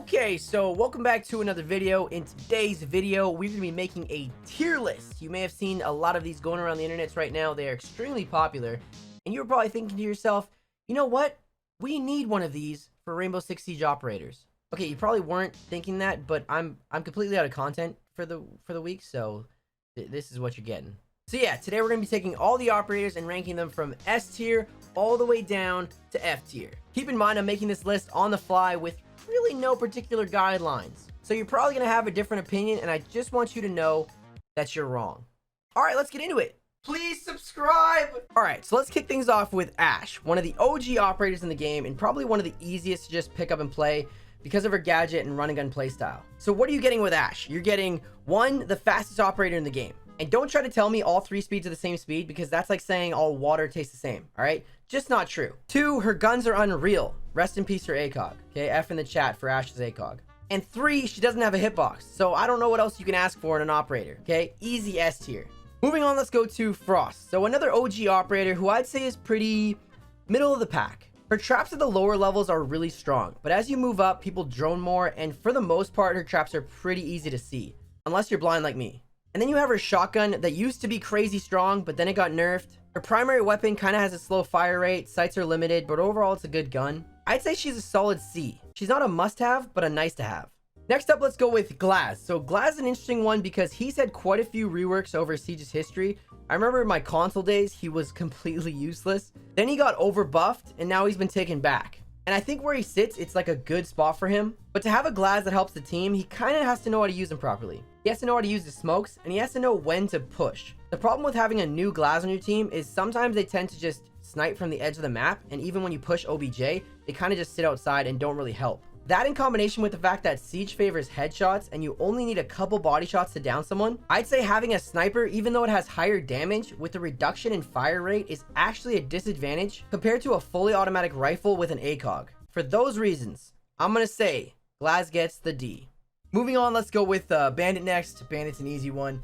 Okay, so welcome back to another video. In today's video, we're going to be making a tier list. You may have seen a lot of these going around the internet right now. They are extremely popular. And you're probably thinking to yourself, you know what? We need one of these for Rainbow Six Siege operators. Okay, you probably weren't thinking that, but I'm completely out of content for the week, so this is what you're getting. So yeah, today we're going to be taking all the operators and ranking them from S tier all the way down to F tier. Keep in mind, I'm making this list on the fly with really no particular guidelines. So you're probably going to have a different opinion, and I just want you to know that you're wrong. All right, let's get into it. Please subscribe. All right, so let's kick things off with Ash, one of the OG operators in the game and probably one of the easiest to just pick up and play because of her gadget and run and gun playstyle. So what are you getting with Ash? You're getting, one, the fastest operator in the game. And don't try to tell me all three speeds are the same speed, because that's like saying all water tastes the same, all right? Just not true. Two, her guns are unreal. Rest in peace her ACOG. Okay, F in the chat for Ash's ACOG. And three, she doesn't have a hitbox. So I don't know what else you can ask for in an operator, okay? Easy S tier. Moving on, let's go to Frost. So another OG operator who I'd say is pretty middle of the pack. Her traps at the lower levels are really strong, but as you move up, people drone more, and for the most part, her traps are pretty easy to see, unless you're blind like me. And then you have her shotgun that used to be crazy strong, but then it got nerfed. Her primary weapon kind of has a slow fire rate, sights are limited, but overall it's a good gun. I'd say she's a solid C. She's not a must-have, but a nice-to-have. Next up, let's go with Glaz. So Glaz is an interesting one because he's had quite a few reworks over Siege's history. I remember in my console days, he was completely useless. Then he got overbuffed, and now he's been taken back. And I think where he sits, it's like a good spot for him. But to have a Glaz that helps the team, he kind of has to know how to use him properly. He has to know how to use the smokes, and he has to know when to push. The problem with having a new Glaz on your team is sometimes they tend to just snipe from the edge of the map, and even when you push OBJ, they kind of just sit outside and don't really help. That in combination with the fact that Siege favors headshots and you only need a couple body shots to down someone, I'd say having a sniper, even though it has higher damage with a reduction in fire rate, is actually a disadvantage compared to a fully automatic rifle with an ACOG. For those reasons, I'm going to say Glaz gets the D. Moving on, let's go with Bandit next. Bandit's an easy one.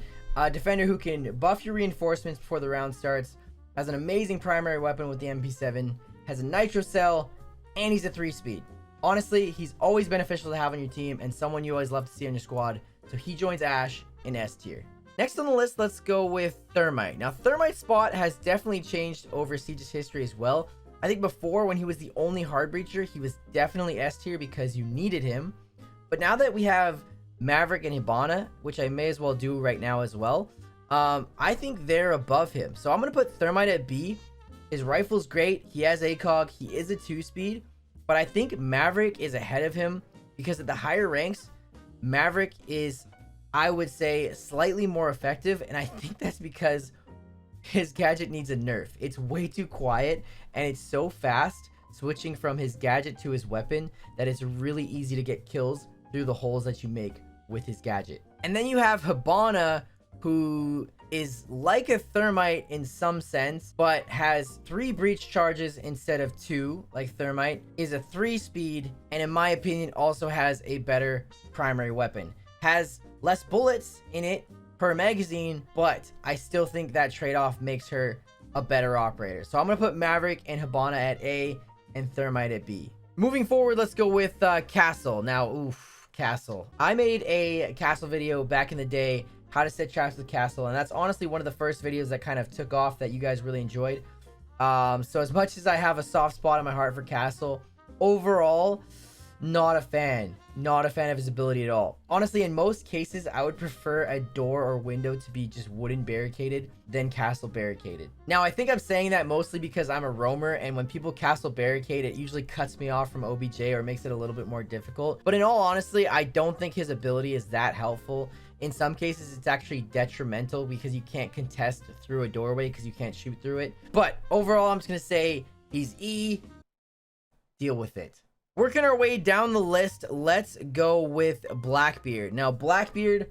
Defender who can buff your reinforcements before the round starts, has an amazing primary weapon with the MP7, has a nitro cell, and he's a 3-speed. Honestly, he's always beneficial to have on your team and someone you always love to see on your squad, so he joins Ash in S tier. Next on the list, let's go with Thermite. Now, Thermite's spot has definitely changed over Siege's history as well. I think before, when he was the only hard breacher, he was definitely S tier because you needed him. But now that we have Maverick and Habana, which I may as well do right now as well, I think they're above him. So I'm going to put Thermite at B. His rifle's great. He has ACOG. He is a 2-speed. But I think Maverick is ahead of him because at the higher ranks, Maverick is, I would say, slightly more effective. And I think that's because his gadget needs a nerf. It's way too quiet and it's so fast switching from his gadget to his weapon that it's really easy to get kills through the holes that you make with his gadget. And then you have Habana, who is like a Thermite in some sense, but has 3 breach charges instead of 2, like Thermite, is a 3-speed, and in my opinion also has a better primary weapon. Has less bullets in it per magazine, but I still think that trade-off makes her a better operator. So I'm going to put Maverick and Habana at A and Thermite at B. Moving forward, let's go with Castle. Now, Castle. I made a Castle video back in the day, how to set traps with Castle, and that's honestly one of the first videos that kind of took off that you guys really enjoyed. So as much as I have a soft spot in my heart for Castle, overall, not a fan. Not a fan of his ability at all. Honestly, in most cases, I would prefer a door or window to be just wooden barricaded than Castle barricaded. Now, I think I'm saying that mostly because I'm a roamer, and when people Castle barricade, it usually cuts me off from OBJ or makes it a little bit more difficult. But in all honesty, I don't think his ability is that helpful. In some cases, it's actually detrimental because you can't contest through a doorway because you can't shoot through it. But overall, I'm just going to say he's E. Deal with it. Working our way down the list, let's go with Blackbeard. Now, Blackbeard,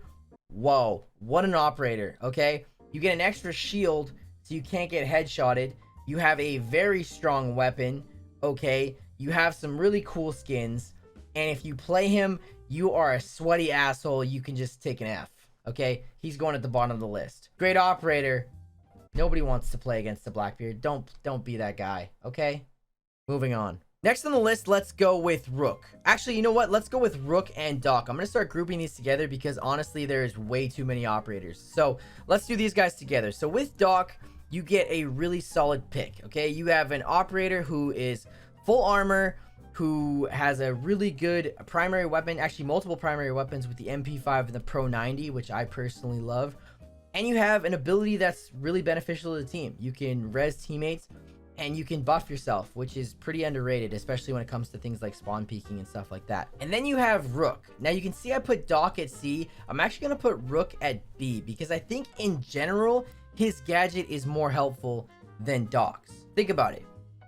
whoa, what an operator, okay? You get an extra shield, so you can't get headshotted. You have a very strong weapon, okay? You have some really cool skins. And if you play him, you are a sweaty asshole. You can just take an F, okay? He's going at the bottom of the list. Great operator. Nobody wants to play against the Blackbeard. Don't be that guy, okay? Moving on. Next on the list, let's go with Rook. Actually, you know what? Let's go with Rook and Doc. I'm going to start grouping these together because honestly, there is way too many operators. So let's do these guys together. So with Doc, you get a really solid pick, okay? You have an operator who is full armor, who has a really good primary weapon, actually multiple primary weapons with the MP5 and the Pro 90, which I personally love. And you have an ability that's really beneficial to the team. You can res teammates, and you can buff yourself, which is pretty underrated, especially when it comes to things like spawn peeking and stuff like that. And then you have Rook. Now you can see I put Doc at C. I'm actually going to put Rook at B because I think in general, his gadget is more helpful than Doc's. Think about it.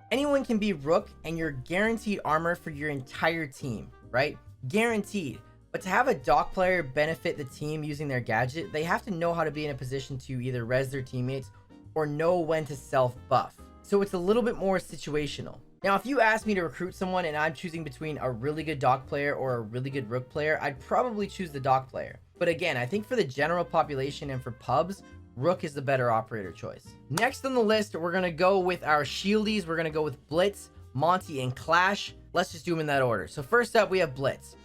Anyone can be Rook and you're guaranteed armor for your entire team, right? Guaranteed. But to have a Doc player benefit the team using their gadget, they have to know how to be in a position to either res their teammates or know when to self-buff. So it's a little bit more situational. Now, if you ask me to recruit someone and I'm choosing between a really good Doc player or a really good Rook player, I'd probably choose the Doc player. But again, I think for the general population and for pubs, Rook is the better operator choice. Next on the list, we're going to go with our shieldies. We're going to go with Blitz, Monty, and Clash. Let's just do them in that order. So first up, we have Blitz.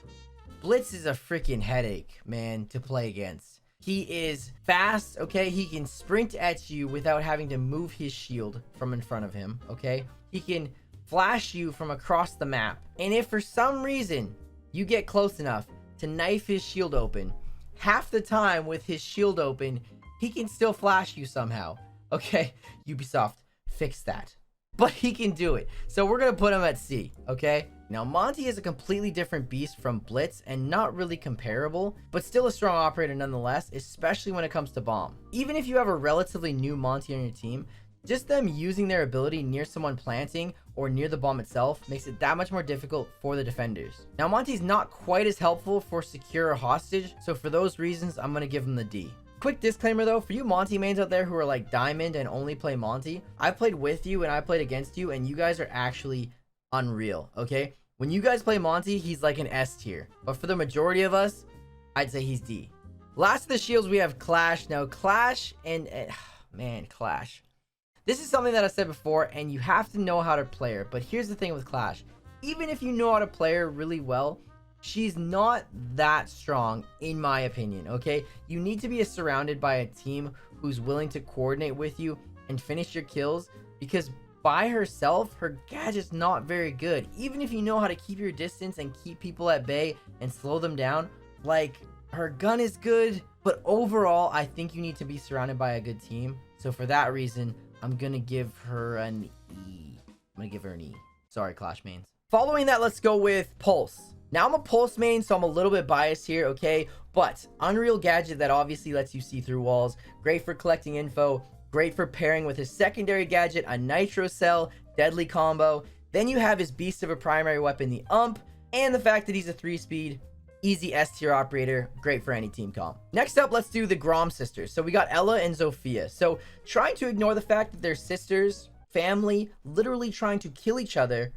Blitz is a freaking headache, man, to play against. He is fast, okay? He can sprint at you without having to move his shield from in front of him, okay? He can flash you from across the map. And if for some reason you get close enough to knife his shield open, half the time with his shield open, he can still flash you somehow, okay? Ubisoft, fix that. But he can do it. So we're going to put him at C, okay? Now, Monty is a completely different beast from Blitz and not really comparable, but still a strong operator nonetheless, especially when it comes to bomb. Even if you have a relatively new Monty on your team, just them using their ability near someone planting or near the bomb itself makes it that much more difficult for the defenders. Now, Monty's not quite as helpful for secure or hostage, so for those reasons, I'm going to give him the D. Quick disclaimer though, for you Monty mains out there who are like Diamond and only play Monty, I played with you and I played against you and you guys are actually unreal, okay? When you guys play Monty, he's like an S tier. But for the majority of us, I'd say he's D. Last of the shields, we have Clash. Now, Clash man, Clash. This is something that I said before, and you have to know how to play her. But here's the thing with Clash. Even if you know how to play her really well, she's not that strong, in my opinion, okay? You need to be surrounded by a team who's willing to coordinate with you and finish your kills, because by herself, her gadget's not very good. Even if you know how to keep your distance and keep people at bay and slow them down, like, her gun is good, but overall, I think you need to be surrounded by a good team. So for that reason, I'm gonna give her an E. I'm gonna give her an E. Sorry, Clash mains. Following that, let's go with Pulse. Now, I'm a Pulse main, so I'm a little bit biased here, okay? But Unreal Gadget that obviously lets you see through walls. Great for collecting info. Great for pairing with his secondary gadget, a Nitro Cell, deadly combo. Then you have his beast of a primary weapon, the Ump, and the fact that he's a 3-speed, easy S-tier operator, great for any team comp. Next up, let's do the Grom sisters. So we got Ella and Sophia. So trying to ignore the fact that they're sisters, family, literally trying to kill each other,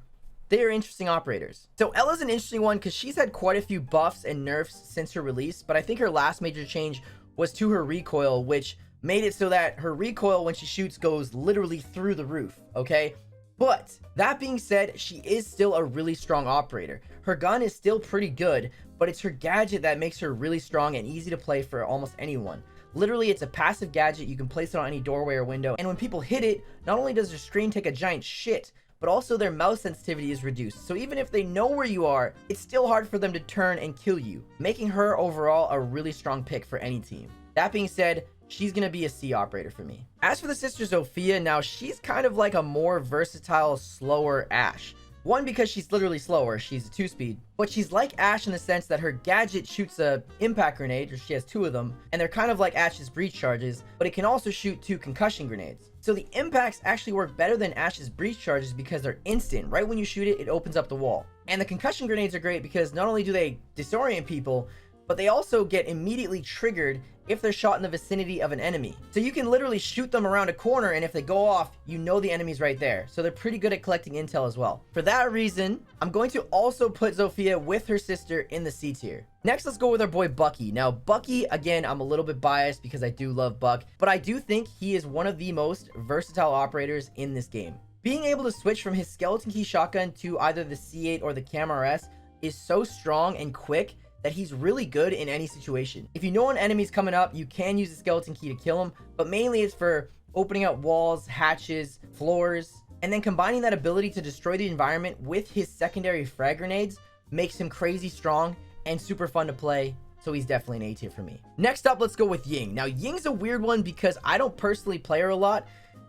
they are interesting operators. So Ella's an interesting one because she's had quite a few buffs and nerfs since her release, but I think her last major change was to her recoil, which made it so that her recoil when she shoots goes literally through the roof, okay? But that being said, she is still a really strong operator. Her gun is still pretty good, but it's her gadget that makes her really strong and easy to play for almost anyone. Literally, it's a passive gadget. You can place it on any doorway or window, and when people hit it, not only does their screen take a giant shit, but also their mouse sensitivity is reduced. So even if they know where you are, it's still hard for them to turn and kill you, making her overall a really strong pick for any team. That being said, she's going to be a C operator for me. As for the sister Sophia, now she's kind of like a more versatile, slower Ashe. One, because she's literally slower, she's a 2-speed, but she's like Ashe in the sense that her gadget shoots a impact grenade, or she has 2 of them, and they're kind of like Ashe's breach charges, but it can also shoot 2 concussion grenades. So the impacts actually work better than Ashe's breach charges because they're instant. Right when you shoot it, it opens up the wall. And the concussion grenades are great because not only do they disorient people, but they also get immediately triggered if they're shot in the vicinity of an enemy. So you can literally shoot them around a corner, and if they go off, you know the enemy's right there. So they're pretty good at collecting intel as well. For that reason, I'm going to also put Sophia with her sister in the C tier. Next, let's go with our boy Bucky. Now, Bucky, again, I'm a little bit biased because I do love Buck, but I do think he is one of the most versatile operators in this game. Being able to switch from his skeleton key shotgun to either the C8 or the Cam RS is so strong and quick that he's really good in any situation. If you know an enemy's coming up, you can use the skeleton key to kill him, but mainly it's for opening up walls, hatches, floors, and then combining that ability to destroy the environment with his secondary frag grenades makes him crazy strong and super fun to play. So he's definitely an A tier for me. Next up, let's go with Ying. Now, Ying's a weird one because I don't personally play her a lot,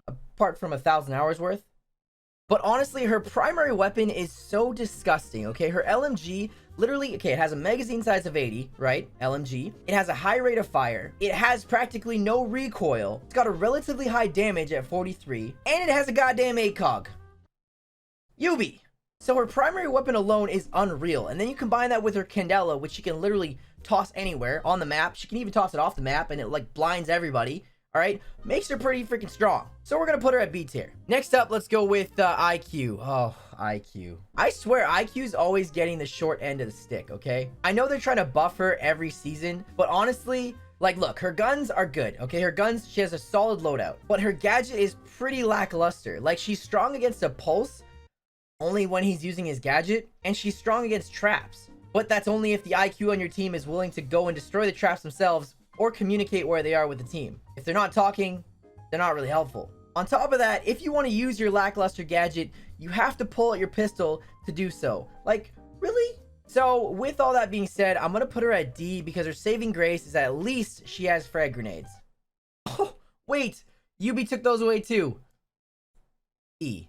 apart from 1,000 hours worth. But honestly, her primary weapon is so disgusting, okay? Her LMG, literally, okay, it has a magazine size of 80, right? LMG. It has a high rate of fire. It has practically no recoil. It's got a relatively high damage at 43. And it has a goddamn ACOG. Yubi. So her primary weapon alone is unreal. And then you combine that with her Candela, which she can literally toss anywhere on the map. She can even toss it off the map and it like blinds everybody. All right, makes her pretty freaking strong. So we're gonna put her at B tier. Next up, let's go with IQ. Oh, IQ. I swear IQ's always getting the short end of the stick, okay? I know they're trying to buff her every season, but honestly, like, look, her guns are good, okay? Her guns, she has a solid loadout, but her gadget is pretty lackluster. Like, she's strong against a pulse, only when he's using his gadget, and she's strong against traps. But that's only if the IQ on your team is willing to go and destroy the traps themselves or communicate where they are with the team. If they're not talking, they're not really helpful. On top of that, if you want to use your lackluster gadget, you have to pull out your pistol to do so. Like, really? So with all that being said, I'm gonna put her at D because her saving grace is at least she has frag grenades. Oh, wait, Yubi took those away too. E.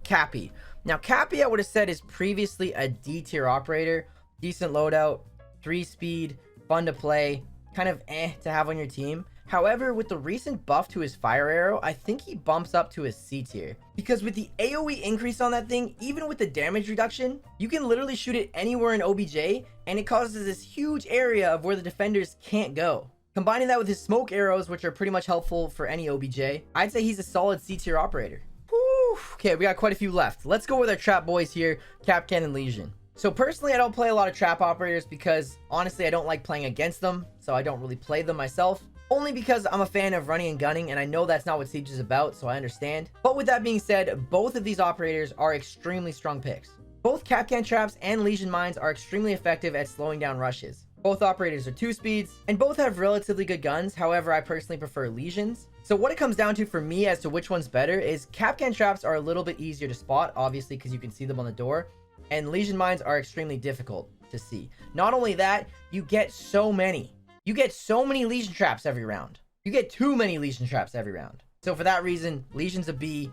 Cappy. Now Cappy, I would have said, is previously a D tier operator. Decent loadout, 3 speed, fun to play, kind of to have on your team. However, with the recent buff to his fire arrow, I think he bumps up to a C tier. Because with the AoE increase on that thing, even with the damage reduction, you can literally shoot it anywhere in OBJ, and it causes this huge area of where the defenders can't go. Combining that with his smoke arrows, which are pretty much helpful for any OBJ, I'd say he's a solid C tier operator. Whew. Okay, we got quite a few left. Let's go with our trap boys here, Kapkan and Legion. So personally, I don't play a lot of trap operators because honestly, I don't like playing against them, so I don't really play them myself. Only because I'm a fan of running and gunning, and I know that's not what Siege is about, so I understand. But with that being said, both of these operators are extremely strong picks. Both Kapkan traps and Legion mines are extremely effective at slowing down rushes. Both operators are 2 speeds, and both have relatively good guns. However, I personally prefer Legions. So what it comes down to for me as to which one's better is Kapkan traps are a little bit easier to spot, obviously because you can see them on the door, and Legion mines are extremely difficult to see. Not only that, you get so many. You get so many Legion traps every round. You get too many Legion traps every round. So for that reason, Legion's a B,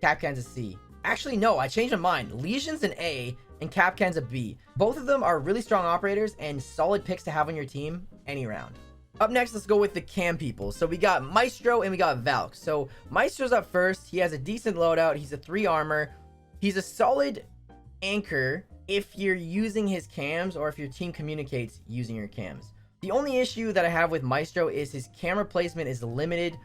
Kapkan's a C. Actually, no, I changed my mind. Legion's an A, and Kapkan's a B. Both of them are really strong operators and solid picks to have on your team any round. Up next, let's go with the cam people. So we got Maestro and we got Valk. So Maestro's up first. He has a decent loadout. He's a 3 armor. He's a solid anchor if you're using his cams or if your team communicates using your cams. The only issue that I have with Maestro is his camera placement is limited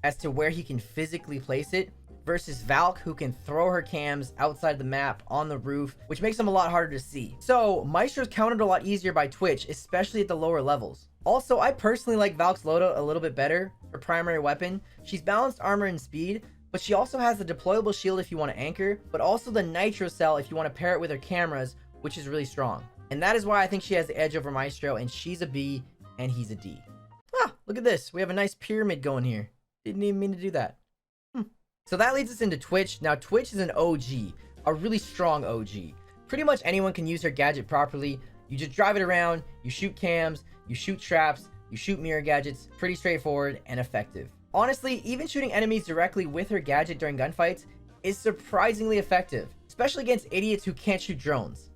as to where he can physically place it versus Valk, who can throw her cams outside the map on the roof, which makes them a lot harder to see. So Maestro's countered a lot easier by Twitch, especially at the lower levels. Also, I personally like Valk's loadout a little bit better. Her primary weapon, she's balanced armor and speed, but she also has the deployable shield if you want to anchor, but also the nitro cell if you want to pair it with her cameras, which is really strong. And that is why I think she has the edge over Maestro, and she's a B and he's a D. Ah, look at this. We have a nice pyramid going here. Didn't even mean to do that. So that leads us into Twitch. Now, Twitch is an OG, a really strong OG. Pretty much anyone can use her gadget properly. You just drive it around, you shoot cams, you shoot traps, you shoot mirror gadgets. Pretty straightforward and effective. Honestly, even shooting enemies directly with her gadget during gunfights is surprisingly effective, especially against idiots who can't shoot drones.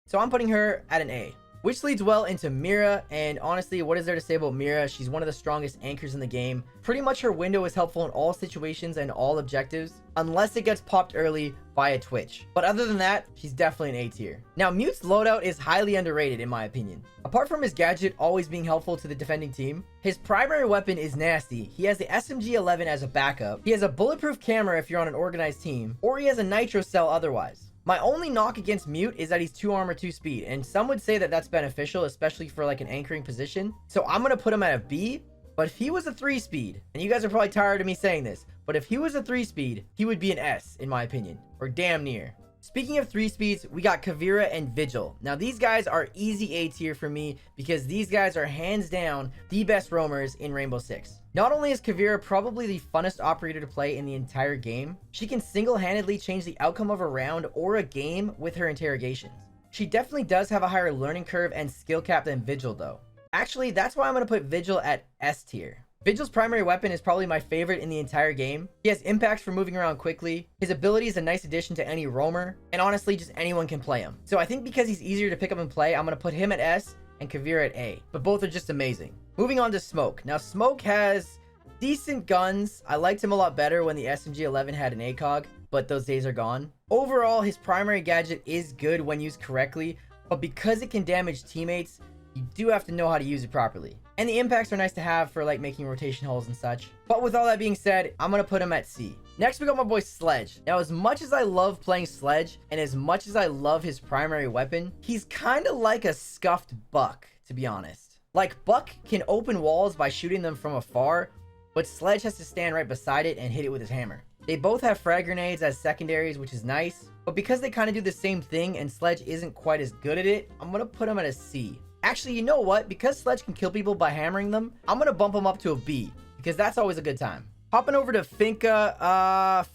So I'm putting her at an A. Which leads well into Mira, and honestly, what is there to say about Mira? She's one of the strongest anchors in the game. Pretty much her window is helpful in all situations and all objectives, unless it gets popped early via Twitch. But other than that, she's definitely an A tier. Now, Mute's loadout is highly underrated in my opinion. Apart from his gadget always being helpful to the defending team, his primary weapon is nasty. He has the SMG-11 as a backup, he has a bulletproof camera if you're on an organized team, or he has a nitro cell otherwise. My only knock against Mute is that he's 2 armor, 2 speed, and some would say that that's beneficial, especially for like an anchoring position. So I'm going to put him at a B, But if he was a 3-speed, and you guys are probably tired of me saying this, but if he was a 3-speed, he would be an S, in my opinion. Or damn near. Speaking of 3-speeds, we got Kuvira and Vigil. Now, these guys are easy A tier for me because these guys are hands down the best roamers in Rainbow Six. Not only is Kuvira probably the funnest operator to play in the entire game, she can single-handedly change the outcome of a round or a game with her interrogations. She definitely does have a higher learning curve and skill cap than Vigil though. Actually, that's why I'm going to put Vigil at S tier. Vigil's primary weapon is probably my favorite in the entire game. He has impacts for moving around quickly. His ability is a nice addition to any roamer. And honestly, just anyone can play him. So I think because he's easier to pick up and play, I'm going to put him at S and Kuvira at A. But both are just amazing. Moving on to Smoke. Now, Smoke has decent guns. I liked him a lot better when the SMG-11 had an ACOG, but those days are gone. Overall, his primary gadget is good when used correctly, but because it can damage teammates, you do have to know how to use it properly. And the impacts are nice to have for like making rotation holes and such. But with all that being said, I'm going to put him at C. Next, we got my boy Sledge. Now, as much as I love playing Sledge and as much as I love his primary weapon, he's kind of like a scuffed Buck, to be honest. Like, Buck can open walls by shooting them from afar, but Sledge has to stand right beside it and hit it with his hammer. They both have frag grenades as secondaries, which is nice. But because they kind of do the same thing and Sledge isn't quite as good at it, I'm going to put him at a C. Actually, you know what? Because Sledge can kill people by hammering them, I'm going to bump him up to a B, because that's always a good time. Hopping over to Finka.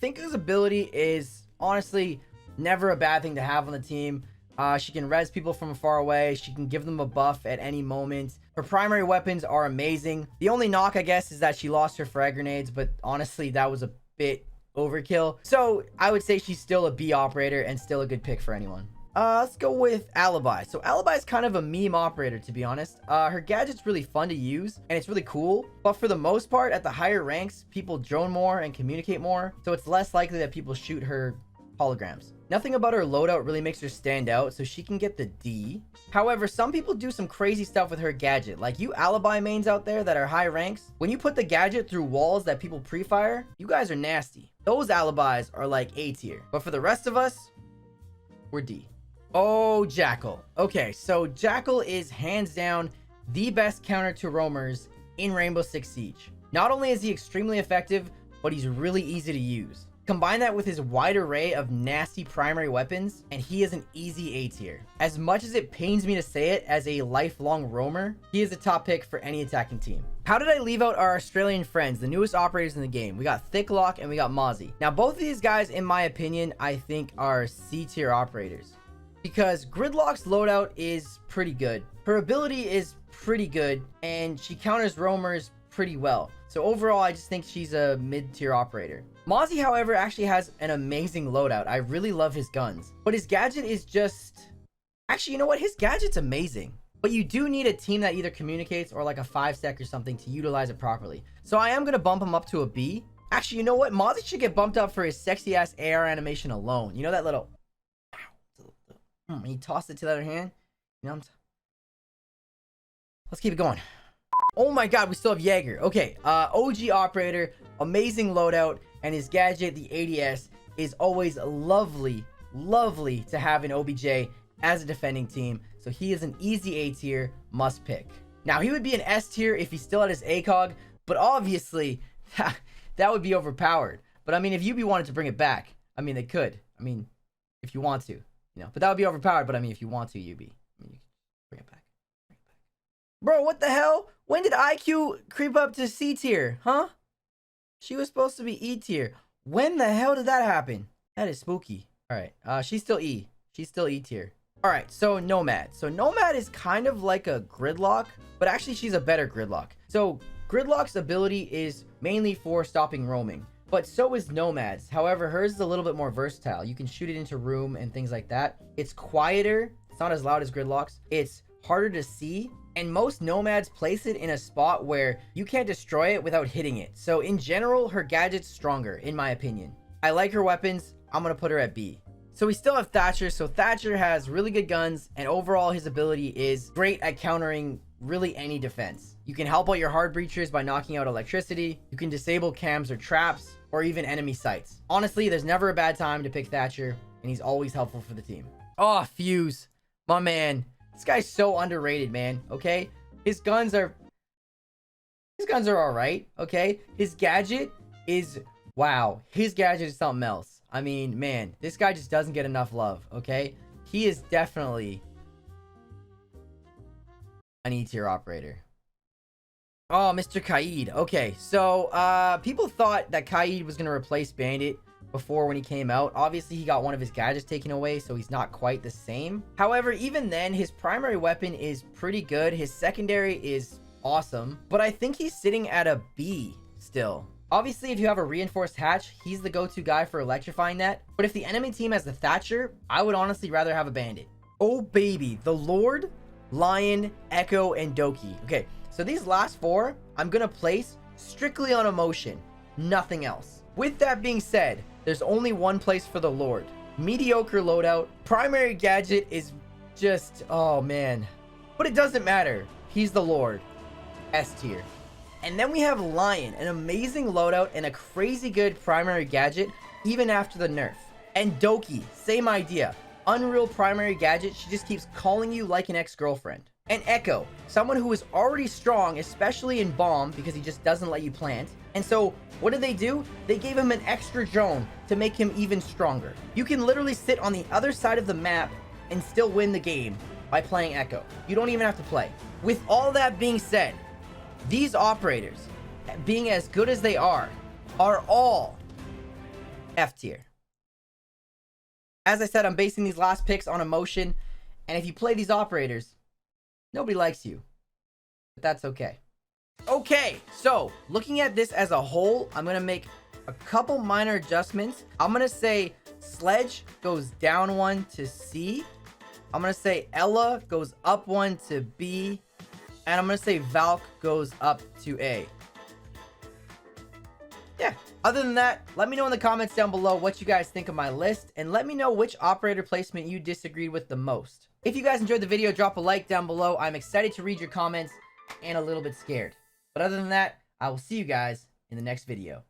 Finka's ability is honestly never a bad thing to have on the team. She can res people from far away. She can give them a buff at any moment. Her primary weapons are amazing. The only knock, I guess, is that she lost her frag grenades, but honestly, that was a bit overkill. So I would say she's still a B operator and still a good pick for anyone. Let's go with Alibi. So Alibi is kind of a meme operator, to be honest. Her gadget's really fun to use and it's really cool, but for the most part, at the higher ranks, people drone more and communicate more, so it's less likely that people shoot her holograms. Nothing about her loadout really makes her stand out, so she can get the D. However, some people do some crazy stuff with her gadget. Like you Alibi mains out there that are high ranks, when you put the gadget through walls that people pre-fire, you guys are nasty. Those Alibis are like A tier. But for the rest of us, we're D. Oh, Jackal. Okay, so Jackal is hands down the best counter to roamers in Rainbow Six Siege. Not only is he extremely effective, but he's really easy to use. Combine that with his wide array of nasty primary weapons, and he is an easy A tier. As much as it pains me to say it as a lifelong roamer, he is a top pick for any attacking team. How did I leave out our Australian friends, the newest operators in the game? We got Thicklock and we got Mozzie. Now, both of these guys, in my opinion, I think are C tier operators. Because Gridlock's loadout is pretty good. Her ability is pretty good, and she counters roamers pretty well. So overall, I just think she's a mid-tier operator. Mozzie, however, actually has an amazing loadout. I really love his guns. But his gadget is just... Actually, you know what? His gadget's amazing. But you do need a team that either communicates or like a 5-sec or something to utilize it properly. So I am going to bump him up to a B. Actually, you know what? Mozzie should get bumped up for his sexy-ass AR animation alone. You know that little... He tossed it to the other hand. You know, let's keep it going. Oh my god, we still have Jaeger. Okay, OG operator, amazing loadout, and his gadget, the ADS, is always lovely to have in OBJ as a defending team. So he is an easy A tier, must pick. Now, he would be an S tier if he still had his ACOG, but obviously, that would be overpowered. But I mean, if UB wanted to bring it back, I mean, they could. I mean, if you want to. You know, but that would be overpowered. But I mean, if you want to, UB, I mean, you can bring it back. Bro, what the hell? When did IQ creep up to C tier? Huh? She was supposed to be E tier. When the hell did that happen? That is spooky. All right. She's still E. She's still E tier. All right. So Nomad. So Nomad is kind of like a Gridlock, but actually she's a better Gridlock. So Gridlock's ability is mainly for stopping roaming. But so is Nomad's. However, hers is a little bit more versatile. You can shoot it into room and things like that. It's quieter. It's not as loud as Gridlock's. It's harder to see. And most Nomads place it in a spot where you can't destroy it without hitting it. So in general, her gadget's stronger, in my opinion. I like her weapons. I'm going to put her at B. So we still have Thatcher. So Thatcher has really good guns. And overall, his ability is great at countering really any defense. You can help out your hard breachers by knocking out electricity. You can disable cams or traps, or even enemy sights. Honestly, there's never a bad time to pick Thatcher, and he's always helpful for the team. Oh, Fuse. My man. This guy's so underrated, man. Okay? His guns are His guns are all right, okay? His gadget is, wow. His gadget is something else. I mean, man, this guy just doesn't get enough love, okay? He is definitely an E-tier operator. Oh, Mr. Kayid. Okay, so people thought that Kayid was going to replace Bandit before when he came out. Obviously, he got one of his gadgets taken away, so he's not quite the same. However, even then, his primary weapon is pretty good. His secondary is awesome, but I think he's sitting at a B still. Obviously, if you have a reinforced hatch, he's the go-to guy for electrifying that. But if the enemy team has the Thatcher, I would honestly rather have a Bandit. Oh, baby. The Lord, Lion, Echo, and Doki. Okay, so these last four, I'm going to place strictly on emotion. Nothing else. With that being said, there's only one place for the Lord. Mediocre loadout. Primary gadget is just, oh, man. But it doesn't matter. He's the Lord. S tier. And then we have Lion, an amazing loadout and a crazy good primary gadget, even after the nerf. And Doki, same idea. Unreal primary gadget, she just keeps calling you like an ex-girlfriend. And Echo, someone who is already strong, especially in bomb, because he just doesn't let you plant. And so, what did they do? They gave him an extra drone to make him even stronger. You can literally sit on the other side of the map and still win the game by playing Echo. You don't even have to play. With all that being said, these operators, being as good as they are all F tier. As I said, I'm basing these last picks on emotion, and if you play these operators, nobody likes you. But that's okay. Okay, so looking at this as a whole, I'm going to make a couple minor adjustments. I'm going to say Sledge goes down one to C. I'm going to say Ella goes up one to B. And I'm going to say Valk goes up to A. Yeah. Other than that, let me know in the comments down below what you guys think of my list. And let me know which operator placement you disagreed with the most. If you guys enjoyed the video, drop a like down below. I'm excited to read your comments and a little bit scared. But other than that, I will see you guys in the next video.